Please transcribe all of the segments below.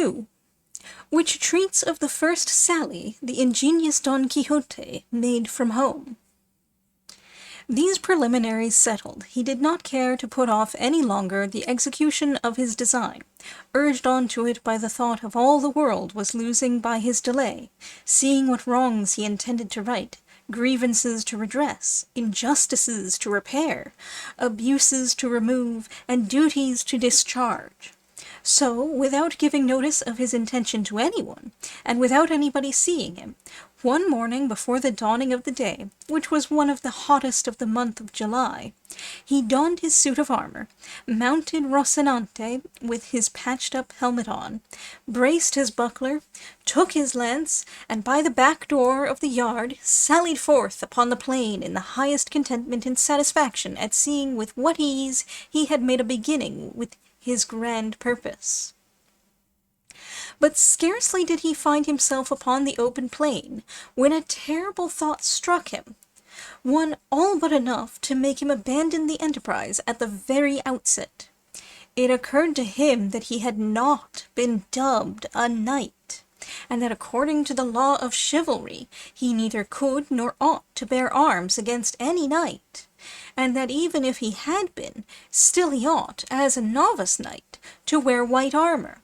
2, which treats of the first sally the ingenious Don Quixote made from home. These preliminaries settled, he did not care to put off any longer the execution of his design, urged on to it by the thought of all the world was losing by his delay, seeing what wrongs he intended to right, grievances to redress, injustices to repair, abuses to remove, and duties to discharge. So, without giving notice of his intention to anyone, and without anybody seeing him, one morning before the dawning of the day, which was one of the hottest of the month of July, he donned his suit of armor, mounted Rocinante with his patched-up helmet on, braced his buckler, took his lance, and by the back door of the yard sallied forth upon the plain in the highest contentment and satisfaction at seeing with what ease he had made a beginning with his grand purpose. But scarcely did he find himself upon the open plain, when a terrible thought struck him, one all but enough to make him abandon the enterprise at the very outset. It occurred to him that he had not been dubbed a knight, and that according to the law of chivalry he neither could nor ought to bear arms against any knight, and that even if he had been, still he ought, as a novice knight, to wear white armor,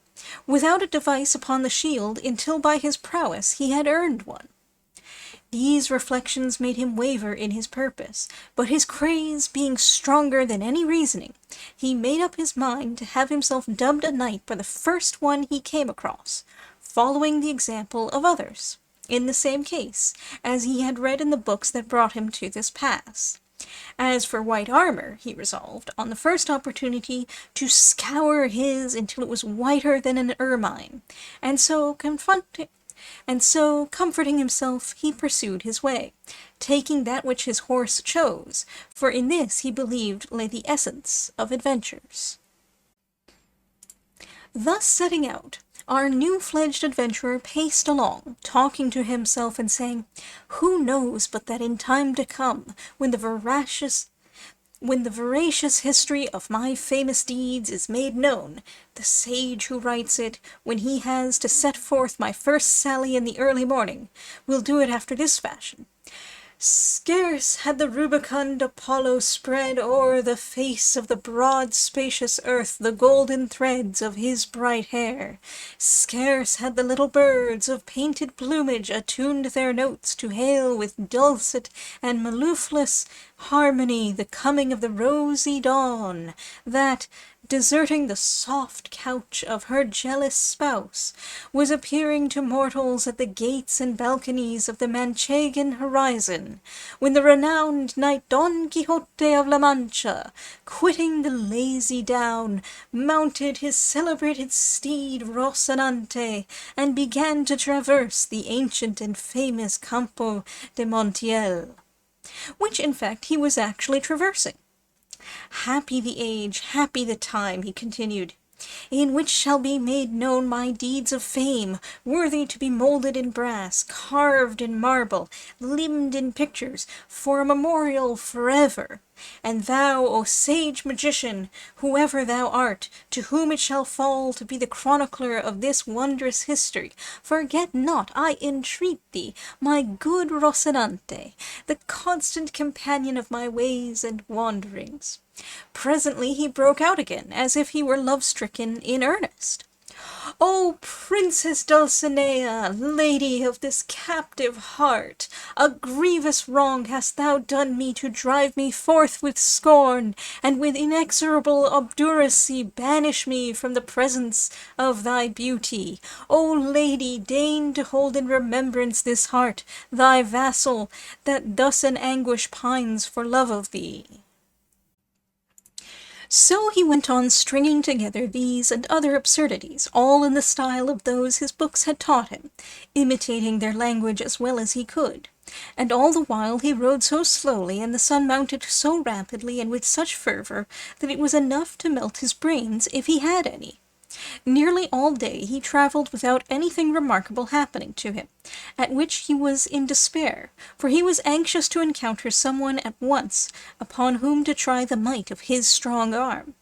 without a device upon the shield until by his prowess he had earned one. These reflections made him waver in his purpose, but his craze being stronger than any reasoning, he made up his mind to have himself dubbed a knight by the first one he came across, following the example of others, in the same case, as he had read in the books that brought him to this pass. As for white armor, he resolved, on the first opportunity, to scour his until it was whiter than an ermine, and so comforting himself, he pursued his way, taking that which his horse chose, for in this he believed lay the essence of adventures. Thus setting out, our new-fledged adventurer paced along, talking to himself and saying, "Who knows but that in time to come, when the veracious history of my famous deeds is made known, the sage who writes it, when he has to set forth my first sally in the early morning, will do it after this fashion. Scarce had the rubicund Apollo spread o'er the face of the broad spacious earth the golden threads of his bright hair, scarce had the little birds of painted plumage attuned their notes to hail with dulcet and mellifluous harmony the coming of the rosy dawn, that, deserting the soft couch of her jealous spouse, was appearing to mortals at the gates and balconies of the Manchegan horizon, when the renowned knight Don Quixote of La Mancha, quitting the lazy down, mounted his celebrated steed Rocinante, and began to traverse the ancient and famous Campo de Montiel, which in fact he was actually traversing. Happy the age, happy the time, he continued, in which shall be made known my deeds of fame, worthy to be moulded in brass, carved in marble, limned in pictures, for a memorial forever. And thou, O sage magician, whoever thou art, to whom it shall fall to be the chronicler of this wondrous history, forget not, I entreat thee, my good Rocinante, the constant companion of my ways and wanderings." Presently he broke out again, as if he were love-stricken in earnest. "O Princess Dulcinea, lady of this captive heart, a grievous wrong hast thou done me to drive me forth with scorn, and with inexorable obduracy banish me from the presence of thy beauty. O lady, deign to hold in remembrance this heart, thy vassal, that thus in anguish pines for love of thee." So he went on stringing together these and other absurdities, all in the style of those his books had taught him, imitating their language as well as he could. And all the while he rode so slowly, and the sun mounted so rapidly and with such fervour, that it was enough to melt his brains, if he had any. Nearly all day he travelled without anything remarkable happening to him, at which he was in despair, for he was anxious to encounter someone at once upon whom to try the might of his strong arm.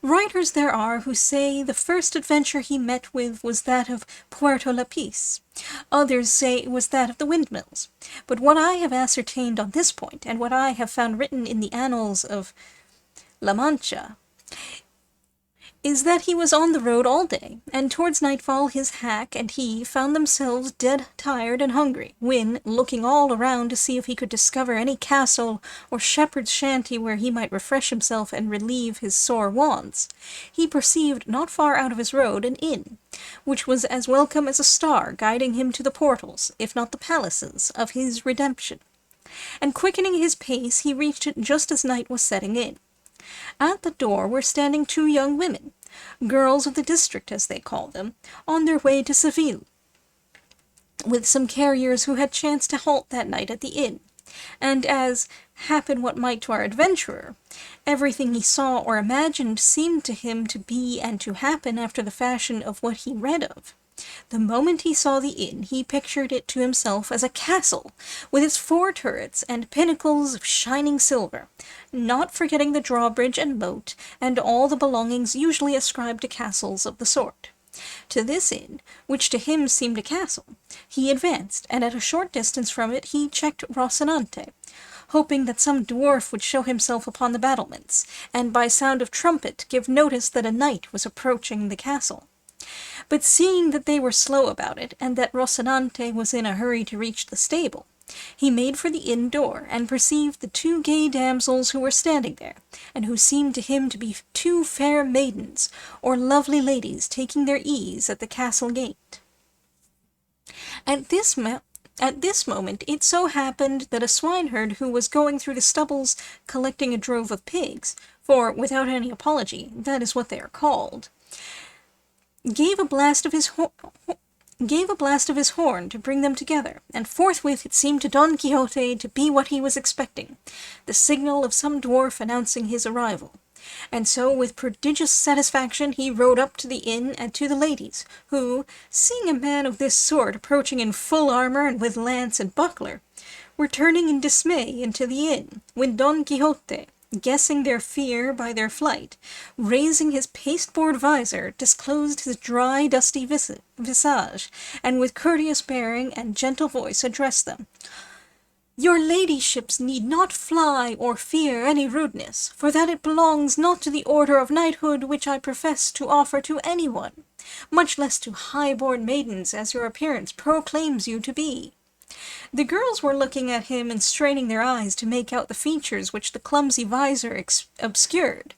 Writers there are who say the first adventure he met with was that of Puerto Lapis. Others say it was that of the windmills. But what I have ascertained on this point, and what I have found written in the annals of La Mancha, is that he was on the road all day, and towards nightfall his hack and he found themselves dead tired and hungry, when, looking all around to see if he could discover any castle or shepherd's shanty where he might refresh himself and relieve his sore wants, he perceived not far out of his road an inn, which was as welcome as a star guiding him to the portals, if not the palaces, of his redemption. And quickening his pace, he reached it just as night was setting in. At the door were standing 2 young women, girls of the district as they call them, on their way to Seville, with some carriers who had chanced to halt that night at the inn, and as, happen what might to our adventurer, everything he saw or imagined seemed to him to be and to happen after the fashion of what he read of. The moment he saw the inn, he pictured it to himself as a castle, with its 4 turrets and pinnacles of shining silver, not forgetting the drawbridge and moat, and all the belongings usually ascribed to castles of the sort. To this inn, which to him seemed a castle, he advanced, and at a short distance from it he checked Rocinante, hoping that some dwarf would show himself upon the battlements, and by sound of trumpet give notice that a knight was approaching the castle. But seeing that they were slow about it, and that Rocinante was in a hurry to reach the stable, he made for the inn door, and perceived the 2 gay damsels who were standing there, and who seemed to him to be 2 fair maidens, or lovely ladies taking their ease at the castle gate. At this moment it so happened that a swineherd who was going through the stubbles collecting a drove of pigs, for, without any apology, that is what they are called, gave a blast of his horn to bring them together, and forthwith it seemed to Don Quixote to be what he was expecting, the signal of some dwarf announcing his arrival. And so, with prodigious satisfaction, he rode up to the inn and to the ladies, who, seeing a man of this sort approaching in full armour and with lance and buckler, were turning in dismay into the inn, when Don Quixote, guessing their fear by their flight, raising his pasteboard visor, disclosed his dry, dusty visage, and with courteous bearing and gentle voice addressed them. "Your ladyships need not fly or fear any rudeness, for that it belongs not to the order of knighthood which I profess to offer to any one, much less to high-born maidens as your appearance proclaims you to be." The girls were looking at him and straining their eyes to make out the features which the clumsy visor obscured.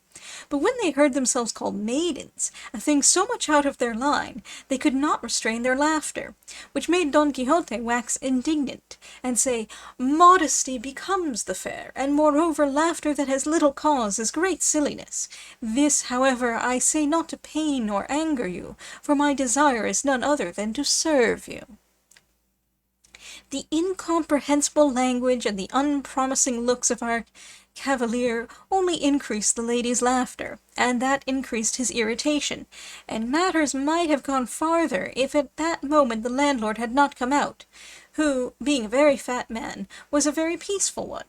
But when they heard themselves called maidens, a thing so much out of their line, they could not restrain their laughter, which made Don Quixote wax indignant, and say, "Modesty becomes the fair, and moreover laughter that has little cause is great silliness. This, however, I say not to pain or anger you, for my desire is none other than to serve you." The incomprehensible language and the unpromising looks of our cavalier only increased the lady's laughter, and that increased his irritation, and matters might have gone farther if at that moment the landlord had not come out, who, being a very fat man, was a very peaceful one.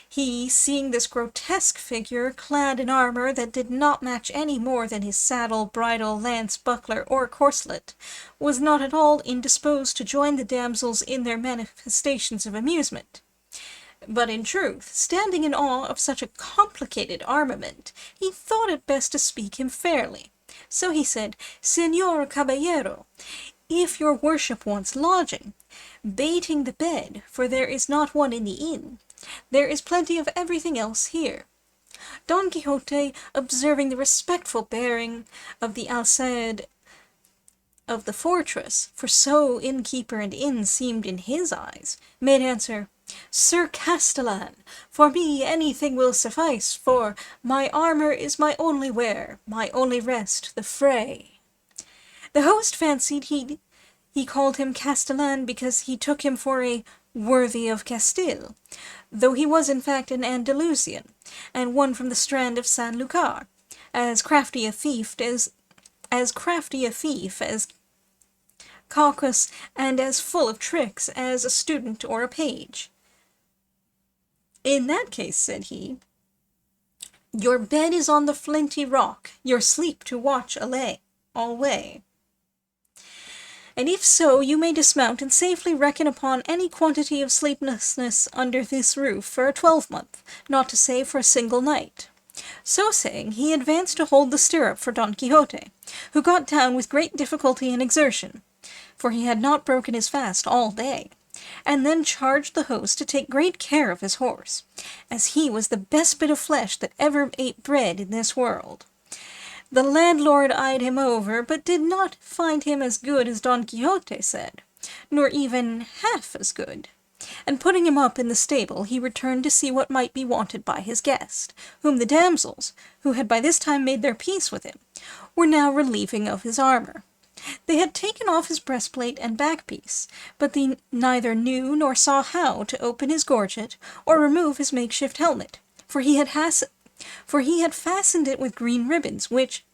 He, seeing this grotesque figure, clad in armour that did not match any more than his saddle, bridle, lance, buckler, or corslet, was not at all indisposed to join the damsels in their manifestations of amusement. But in truth, standing in awe of such a complicated armament, he thought it best to speak him fairly. So he said, "Señor Caballero, if your worship wants lodging, baiting the bed, for there is not one in the inn, there is plenty of everything else here." Don Quixote, observing the respectful bearing of the alcalde of the fortress, for so innkeeper and inn seemed in his eyes, made answer, "Sir Castellan, for me anything will suffice, for my armour is my only wear, my only rest, the fray." The host fancied he called him Castellan because he took him for a worthy of Castile, though he was in fact an Andalusian, and one from the strand of San Lucar, as crafty a thief as Caucus, and as full of tricks as a student or a page. "In that case," said he, Your bed is on the flinty rock, your sleep to watch alway. And if so, you may dismount and safely reckon upon any quantity of sleeplessness under this roof for a 12-month, not to say for a single night. So saying, he advanced to hold the stirrup for Don Quixote, who got down with great difficulty and exertion, for he had not broken his fast all day, and then charged the host to take great care of his horse, as he was the best bit of flesh that ever ate bread in this world. The landlord eyed him over, but did not find him as good as Don Quixote said, nor even half as good, and putting him up in the stable, he returned to see what might be wanted by his guest, whom the damsels, who had by this time made their peace with him, were now relieving of his armour. They had taken off his breastplate and back-piece, but they neither knew nor saw how to open his gorget or remove his makeshift helmet, for he had fastened it with green ribbons, which,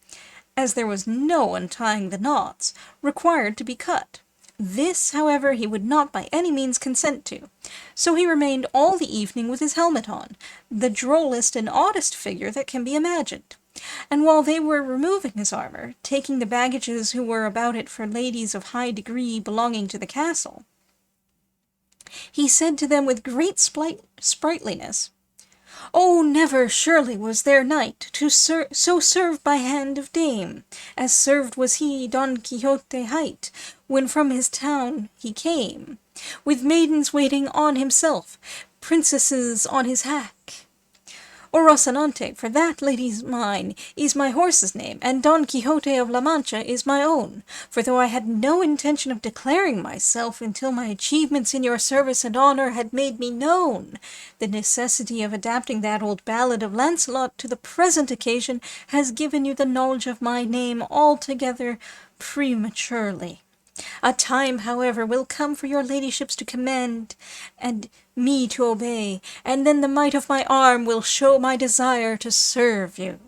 as there was no untying the knots, required to be cut. This, however, he would not by any means consent to, so he remained all the evening with his helmet on, the drollest and oddest figure that can be imagined. And while they were removing his armour, taking the baggages who were about it for ladies of high degree belonging to the castle, he said to them with great sprightliness, "Oh, never surely was there knight to so served by hand of dame, as served was he Don Quixote hight, when from his town he came, with maidens waiting on himself, princesses on his hack. Or Rocinante, for that lady's mine, is my horse's name, and Don Quixote of La Mancha is my own, for though I had no intention of declaring myself until my achievements in your service and honour had made me known, the necessity of adapting that old ballad of Lancelot to the present occasion has given you the knowledge of my name altogether prematurely. A time, however, will come for your ladyships to command, and me to obey, and then the might of my arm will show my desire to serve you."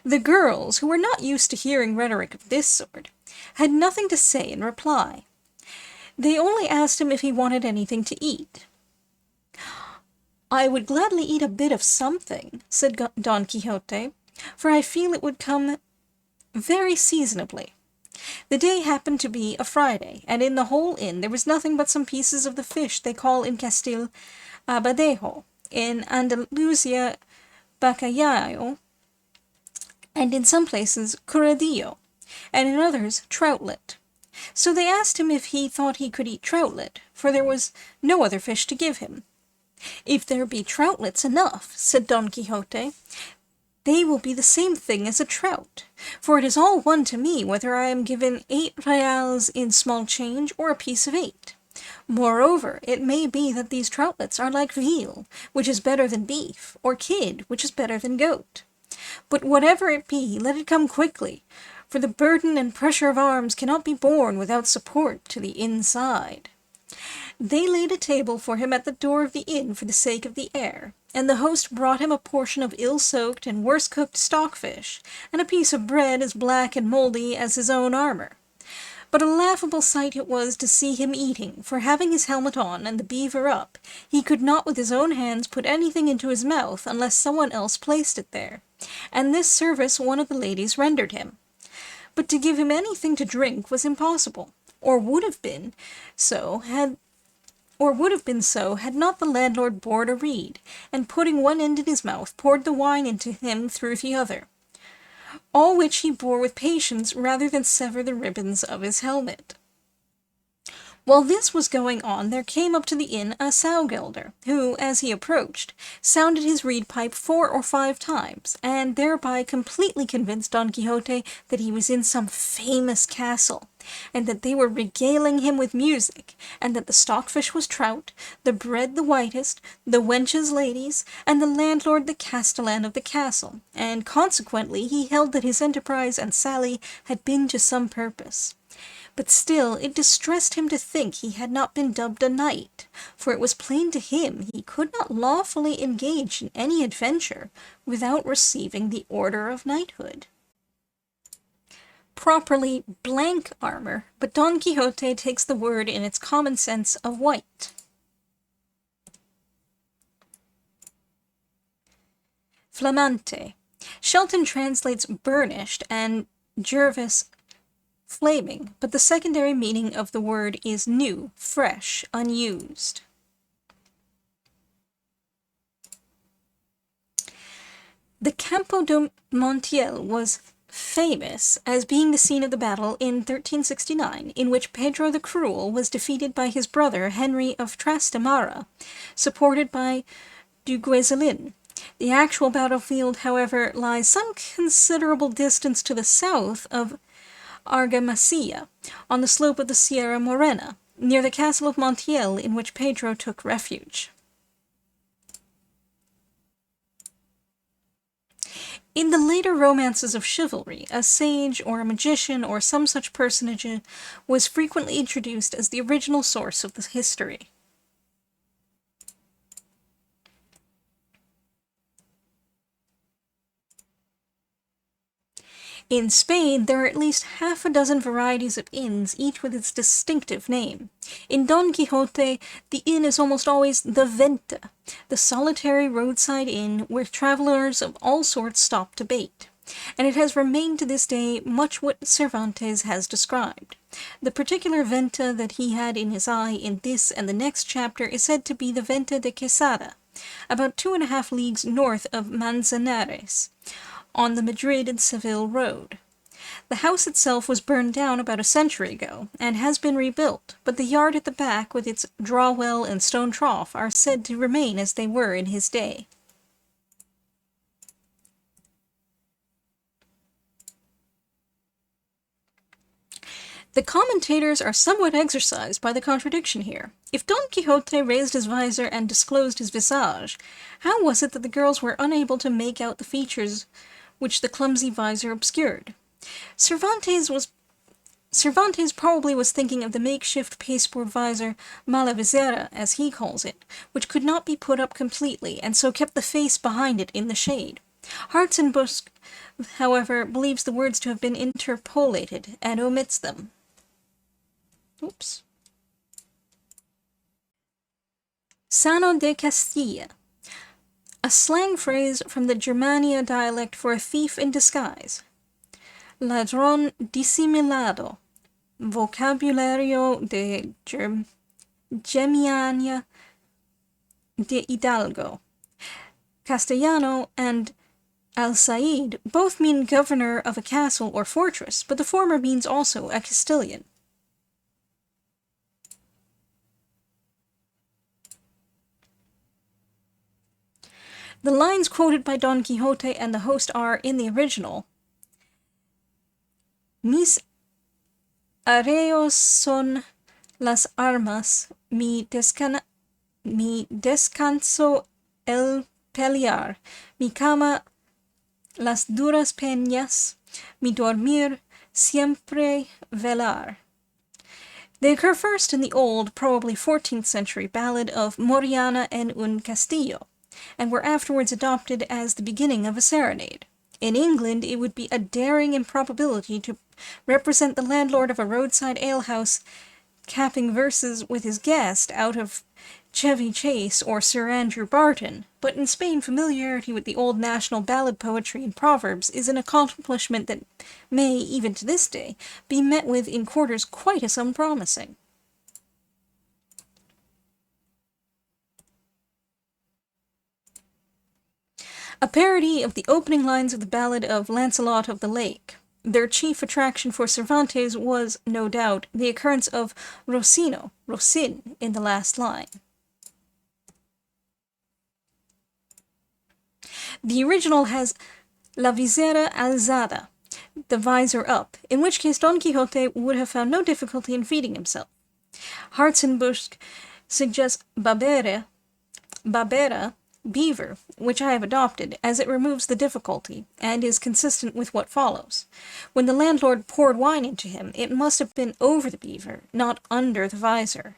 The girls, who were not used to hearing rhetoric of this sort, had nothing to say in reply. They only asked him if he wanted anything to eat. "I would gladly eat a bit of something," said Don Quixote, "for I feel it would come very seasonably." The day happened to be a Friday, and in the whole inn there was nothing but some pieces of the fish they call in Castile abadejo, in Andalusia bacalao, and in some places curradillo, and in others troutlet. So they asked him if he thought he could eat troutlet, for there was no other fish to give him. "If there be troutlets enough," said Don Quixote, "they will be the same thing as a trout, for it is all one to me whether I am given 8 reals in small change or a piece of 8. Moreover, it may be that these troutlets are like veal, which is better than beef, or kid, which is better than goat. But whatever it be, let it come quickly, for the burden and pressure of arms cannot be borne without support to the inside." They laid a table for him at the door of the inn for the sake of the air, and the host brought him a portion of ill-soaked and worse-cooked stockfish, and a piece of bread as black and mouldy as his own armour. But a laughable sight it was to see him eating, for having his helmet on and the beaver up, he could not with his own hands put anything into his mouth unless someone else placed it there, and this service one of the ladies rendered him. But to give him anything to drink was impossible, or would have been so had not the landlord bored a reed, and putting one end in his mouth, poured the wine into him through the other, all which he bore with patience rather than sever the ribbons of his helmet. While this was going on, there came up to the inn a sow-gelder, who, as he approached, sounded his reed pipe 4 or 5 times, and thereby completely convinced Don Quixote that he was in some famous castle, and that they were regaling him with music, and that the stockfish was trout, the bread the whitest, the wenches ladies, and the landlord the castellan of the castle, and consequently he held that his enterprise and sally had been to some purpose. But still it distressed him to think he had not been dubbed a knight, for it was plain to him he could not lawfully engage in any adventure without receiving the order of knighthood. Properly blank armour, but Don Quixote takes the word in its common sense of white. flammante. Shelton translates burnished and Jervis flaming, but the secondary meaning of the word is new, fresh, unused. The Campo de Montiel was famous as being the scene of the battle in 1369, in which Pedro the Cruel was defeated by his brother Henry of Trastamara, supported by du Gueselin. The actual battlefield, however, lies some considerable distance to the south of Argamasilla, on the slope of the Sierra Morena, near the castle of Montiel, in which Pedro took refuge. In the later romances of chivalry, a sage or a magician or some such personage was frequently introduced as the original source of the history. In Spain, there are at least half a dozen varieties of inns, each with its distinctive name. In Don Quixote, the inn is almost always the venta, the solitary roadside inn where travelers of all sorts stop to bait, and it has remained to this day much what Cervantes has described. The particular venta that he had in his eye in this and the next chapter is said to be the Venta de Quesada, about 2.5 leagues north of Manzanares, on the Madrid and Seville road. The house itself was burned down about a century ago, and has been rebuilt, but the yard at the back, with its draw-well and stone trough, are said to remain as they were in his day. The commentators are somewhat exercised by the contradiction here. If Don Quixote raised his visor and disclosed his visage, how was it that the girls were unable to make out the features which the clumsy visor obscured? Cervantes probably was thinking of the makeshift pasteboard visor, malavisera, as he calls it, which could not be put up completely, and so kept the face behind it in the shade. Hartzenbusch, however, believes the words to have been interpolated, and omits them. Oops. Sano de Castilla. A slang phrase from the Germania dialect for a thief in disguise. Ladrón disimulado. Vocabulario de Germania de Hidalgo. Castellano and Alcaide both mean governor of a castle or fortress, but the former means also a Castilian. The lines quoted by Don Quixote and the host are, in the original, Mis arreos son las armas, mi descanso el pelear, mi cama las duras peñas, mi dormir siempre velar. They occur first in the old, probably 14th century ballad of Moriana en un Castillo, and were afterwards adopted as the beginning of a serenade. In England, it would be a daring improbability to represent the landlord of a roadside alehouse capping verses with his guest out of Chevy Chase or Sir Andrew Barton, but in Spain familiarity with the old national ballad poetry and proverbs is an accomplishment that may, even to this day, be met with in quarters quite as unpromising. A parody of the opening lines of the ballad of Lancelot of the Lake. Their chief attraction for Cervantes was, no doubt, the occurrence of Rosin, in the last line. The original has la visera alzada, the visor up, in which case Don Quixote would have found no difficulty in feeding himself. Hartzenbusch suggests babera, beaver, which I have adopted, as it removes the difficulty, and is consistent with what follows. When the landlord poured wine into him, it must have been over the beaver, not under the visor.